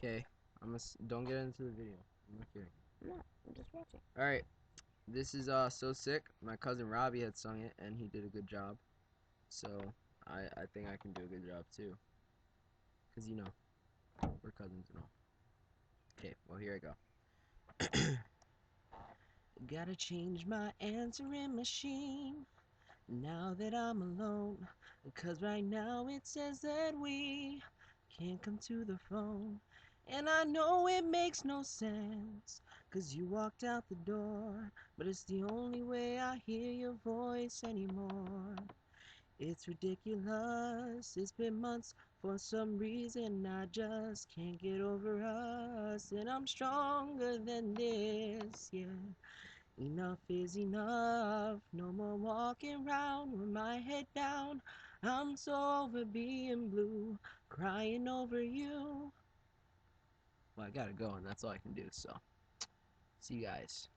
Okay, don't get into the video. I'm not kidding. No, I'm just watching. All right, this is So Sick. My cousin Robbie had sung it, and he did a good job. So I think I can do a good job too, cause we're cousins and all. Okay, well here I go. Gotta change my answering machine now that I'm alone, 'cause right now it says that we can't come to the phone. And I know it makes no sense, 'cause you walked out the door, but it's the only way I hear your voice anymore. It's ridiculous, it's been months, for some reason I just can't get over us. And I'm stronger than this, yeah. Enough is enough, no more walking round with my head down. I'm so over being blue, crying over you. Well, I gotta go, and that's all I can do, so see you guys.